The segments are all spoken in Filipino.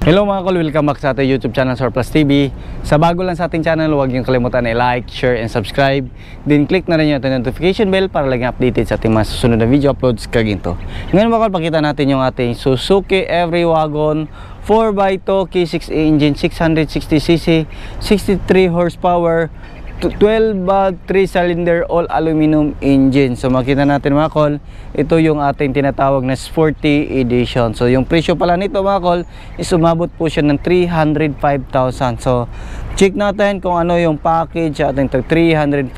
Hello mga kol, welcome back sa ating YouTube channel Surplus TV. Sa bago lang sa ating channel, huwag niyong kalimutan i-like, share, and subscribe. Then click na rin yung ating notification bell para laging updated sa ating mga susunod na video uploads kaginto. Ngayon mga kol, pakita natin yung ating Suzuki Every Wagon 4x2 K6A engine, 660cc, 63 horsepower, 12 valve 3 cylinder all aluminum engine. So makita natin mga kol, ito yung ating tinatawag na Sporty Edition. So yung presyo pala nito mga kol is umabot po siya ng 305,000. So check natin kung ano yung package sa ating 305,000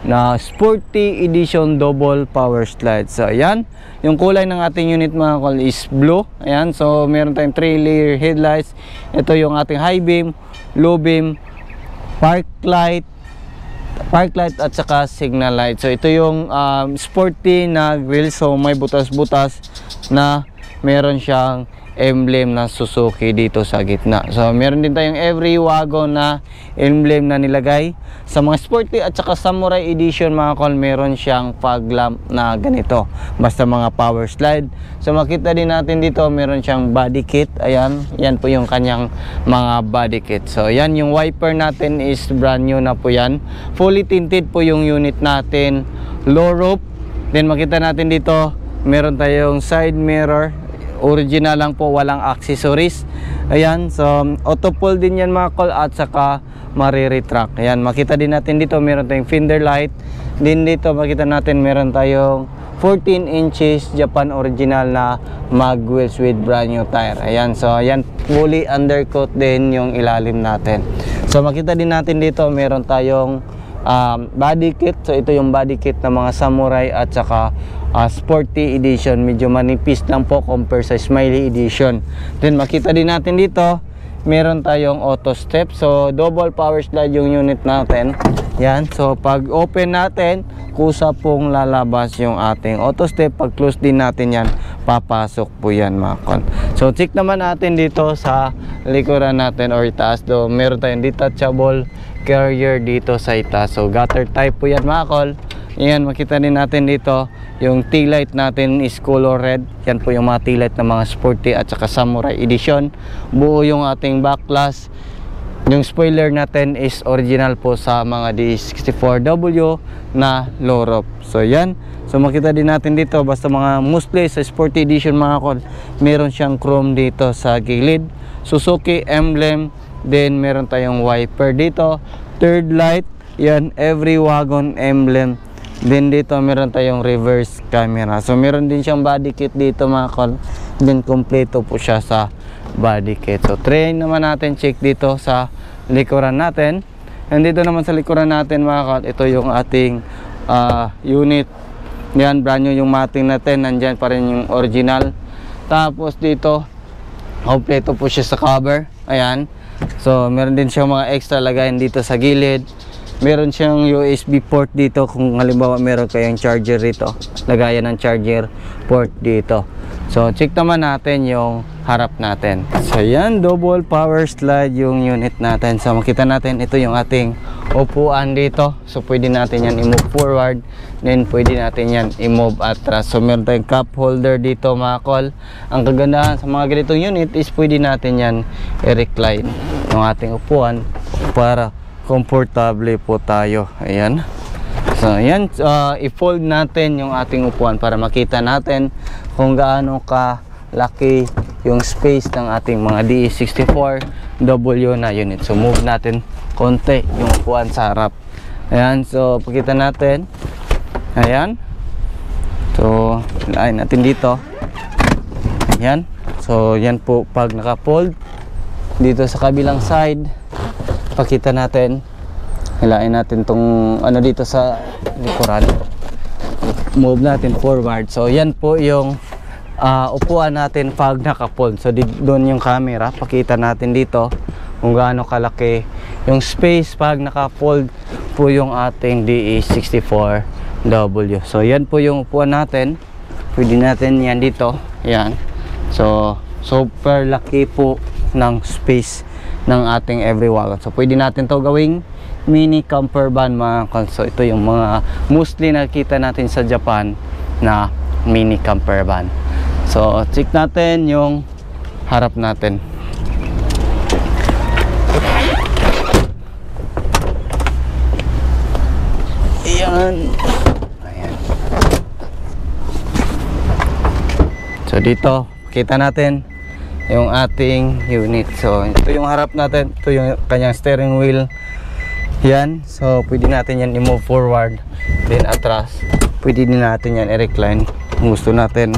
na Sporty Edition double power slide. So ayan, yung kulay ng ating unit mga kol is blue. Ayan, so meron tayong 3 layer headlights. Ito yung ating high beam, low beam, park light at saka signal light. So ito yung sporty na grill. So may butas-butas na meron siyang emblem na Suzuki dito sa gitna. So meron din tayong Every Wagon na emblem na nilagay. Sa mga sporty at saka samurai edition mga kol, meron siyang fog lamp na ganito, basta mga power slide. So makita din natin dito meron siyang body kit. Ayan, yan po yung kanyang mga body kit. So yan, yung wiper natin is brand new na po yan. Fully tinted po yung unit natin, low roof. Then makita natin dito meron tayong side mirror, original lang po, walang accessories. Ayan, so auto pull din yan mga kol at saka mariretract. Ayan, makita din natin dito meron tayong fender light. Din dito makita natin meron tayong 14 inches Japan original na mag wheels with brand new tire. Ayan, so ayan, fully undercoat din yung ilalim natin. So makita din natin dito meron tayong body kit. So ito yung body kit ng mga samurai at saka Sporty Edition. Medyo manipis lang po compare sa Smiley Edition. Then makita din natin dito meron tayong auto step. So double power slide yung unit natin. Yan, so pag open natin, kusa pong lalabas yung ating auto step. Pag close din natin yan, papasok po yan mga kol. So check naman natin dito sa likuran natin or itaas do, meron tayong detachable carrier dito sa itaas. So gutter type po yan mga kol. Yan, makita din natin dito yung tail light natin is color red. Yan po yung mga tail light ng mga Sporty at saka Samurai Edition. Buo yung ating backlash. Yung spoiler natin is original po sa mga D64W na low roof. So yan, so makita din natin dito basta mga mostly sa Sporty Edition mga kol, meron siyang chrome dito sa gilid, Suzuki emblem. Then meron tayong wiper dito, third light, yan, Every Wagon emblem. Then dito meron tayong reverse camera. So meron din siyang body kit dito mga kol. Then kompleto po siya sa body kit. So try naman natin check dito sa likuran natin. And dito naman sa likuran natin mga kol, ito yung ating unit. Yan, brand new yung mating natin. Nandyan pa rin yung original. Tapos dito kompleto po siya sa cover. Ayan. So meron din siyang mga extra lagayan dito sa gilid. Meron siyang USB port dito kung halimbawa meron kayong charger dito, lagayan ng charger port dito. So check naman natin yung harap natin. So yan, double power slide yung unit natin. So makita natin ito yung ating upuan dito. So pwede natin yan i-move forward, then pwede natin yan i-move atras. So meron tayong cup holder dito mga kol. Ang kagandahan sa mga ganitong unit is pwede natin yan i-recline yung ating upuan para komportable po tayo. Ayan. So ayan, i-fold natin yung ating upuan para makita natin kung gaano kalaki yung space ng ating mga DE64W na unit. So move natin konti yung upuan sa harap. Ayan, so pakita natin. Ayan. So lain natin dito. Ayan. So yan po pag naka-fold. Dito sa kabilang side, pakita natin, hilain natin tong ano dito sa likuran, move natin forward. So yan po yung upuan natin pag naka-fold. So doon yung camera, pakita natin dito kung gaano kalaki yung space pag naka-fold po yung ating DE64W. So yan po yung upuan natin, pwede natin yan dito. Yan, so super laki po ng space ng ating Every Wagon. So pwede natin to gawing mini camper van mga kol. So ito yung mga mostly nakita natin sa Japan na mini camper van. So check natin yung harap natin. Ayan. So dito, kita natin yung ating unit. So ito yung harap natin, ito yung kanyang steering wheel. Yan, so pwede natin yan i-move forward, then atras. Pwede din natin yan i-recline kung gusto natin.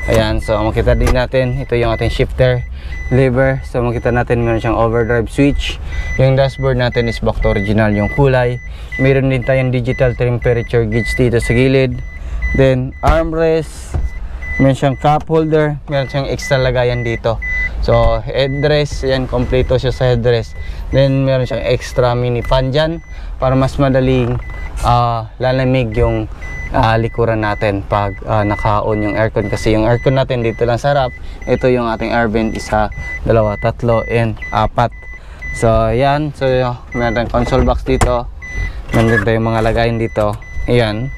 Ayan, so makita din natin, ito yung ating shifter lever. So makita natin meron siyang overdrive switch. Yung dashboard natin is back to original yung kulay. Meron din tayong digital temperature gauge dito sa gilid. Then armrest, meron siyang cup holder, meron siyang extra lagayan dito. So headrest, yan, kompleto siya sa headrest. Then meron siyang extra mini fan dyan para mas madaling lalamig yung likuran natin pag naka-on yung aircon. Kasi yung aircon natin dito lang sa harap. Ito yung ating air vent, 1, 2, 3, and 4. So yan, so meron console box dito. Meron tayong mga lagayan dito. Ayan,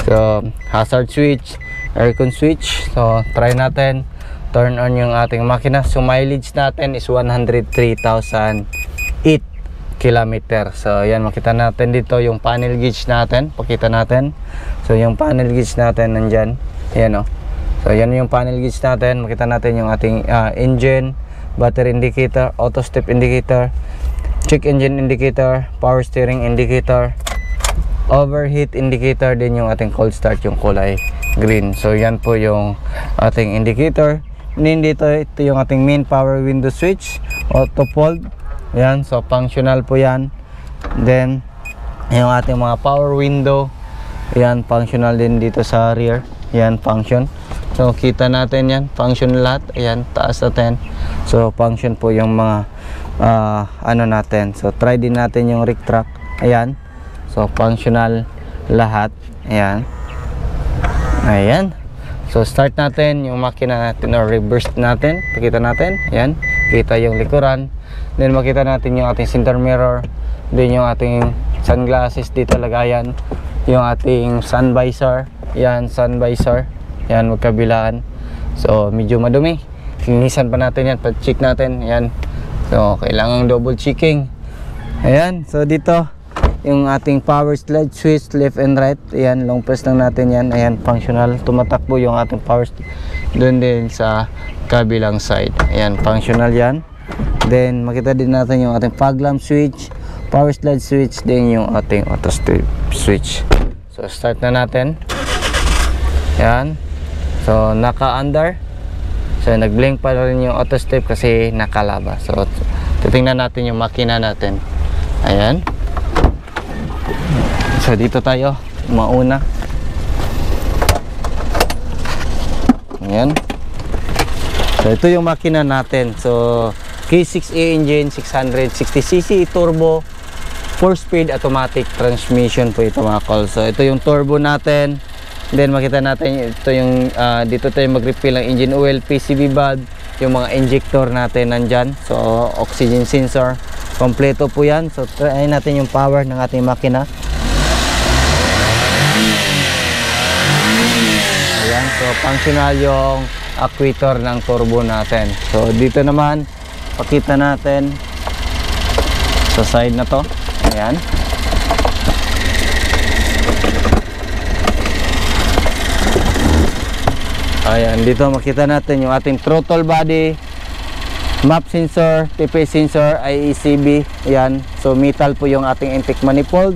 so hazard switch, aircon switch. So try natin turn on yung ating makina. So mileage natin is 103,008 km. So yan, makita natin dito yung panel gauge natin. Pakita natin. So yung panel gauge natin nandyan. Ayan o. So yan yung panel gauge natin. Makita natin yung ating engine, battery indicator, auto step indicator, check engine indicator, power steering indicator, overheat indicator, din yung ating cold start, yung kulay green. So yan po yung ating indicator. Din dito, ito yung ating main power window switch, auto fold. Yan, so functional po yan. Then yung ating mga power window, yan, functional din dito sa rear. Yan, function. So kita natin yan, function lahat. Ayan, taas natin. So function po yung mga ano natin. So try din natin yung rick track. Ayan, so functional lahat. Ayan. Ayan. So start natin yung makina natin or reverse natin. Pakita natin. Ayan. Kita yung likuran. Then makita natin yung ating center mirror. Then yung ating sunglasses dito lagayan. Yung ating sun visor. Ayan, sun visor. Ayan, magkabilaan. So medyo madumi. Linisan pa natin yan. Pa-check natin. Ayan. So kailangan double checking. Ayan. So dito yung ating power slide switch left and right. Ayan, long press lang natin yan. Ayan, functional. Tumatakbo yung ating power doon din sa kabilang side. Ayan, functional yan. Then makita din natin yung ating fog lamp switch, power slide switch, din yung ating auto step switch. So start na natin. Ayan. So naka-under. So nag-blink pa rin yung auto step kasi nakalaba. So titingnan natin yung makina natin. Ayan. So dito tayo mauna. Ayan. So ito yung makina natin. So K6A engine, 660cc turbo, 4-speed automatic transmission po ito mga call. So ito yung turbo natin. Then makita natin ito yung dito tayo mag-refill ng engine oil, PCV valve, yung mga injector natin nandyan. So oxygen sensor, kompleto po yan. So try natin yung power ng ating makina. Ayan, so functional yung actuator ng turbo natin. So dito naman pakita natin sa side na to. Ayan. Ayan, dito makita natin yung ating throttle body, map sensor, TP sensor, IECB. Ayan, so metal po yung ating intake manifold.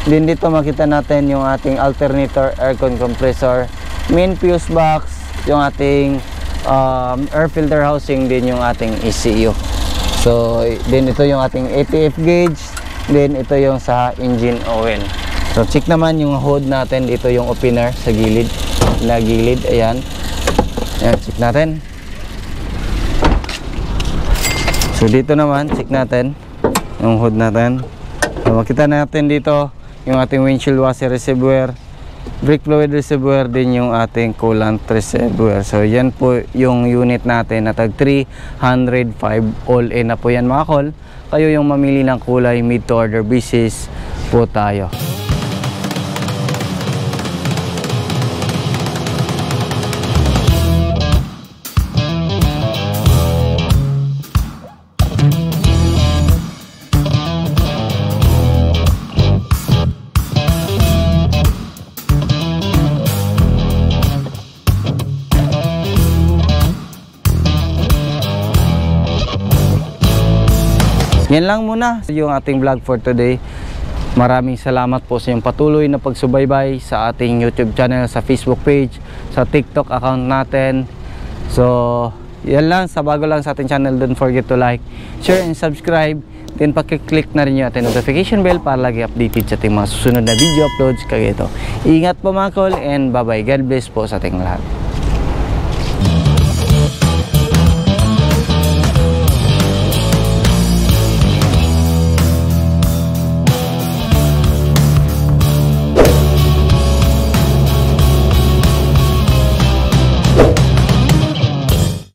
Din dito makita natin yung ating alternator, aircon compressor, main fuse box, yung ating air filter housing, din yung ating ECU. So din ito yung ating ATF gauge, din ito yung sa engine oil. So check naman yung hood natin, dito yung opener sa gilid, na gilid. Ayan. Ayan, check natin. So dito naman check natin yung hood natin. So makita natin dito yung ating windshield washer reservoir, brake fluid reservoir, din yung ating coolant reservoir. So yan po yung unit natin na tag 305 all in na po yan mga call. Kayo yung mamili ng kulay, made to order basis po tayo. Yan lang muna yung ating vlog for today. Maraming salamat po sa inyong patuloy na pagsubaybay sa ating YouTube channel, sa Facebook page, sa TikTok account natin. So, yan lang. Sa bago lang sa ating channel, don't forget to like, share, and subscribe. Then, pakiclick na rin yung ating notification bell para lagi updated sa ating mga susunod na video uploads kagaya ito. Ingat po mga kol, and bye-bye. God bless po sa ating lahat.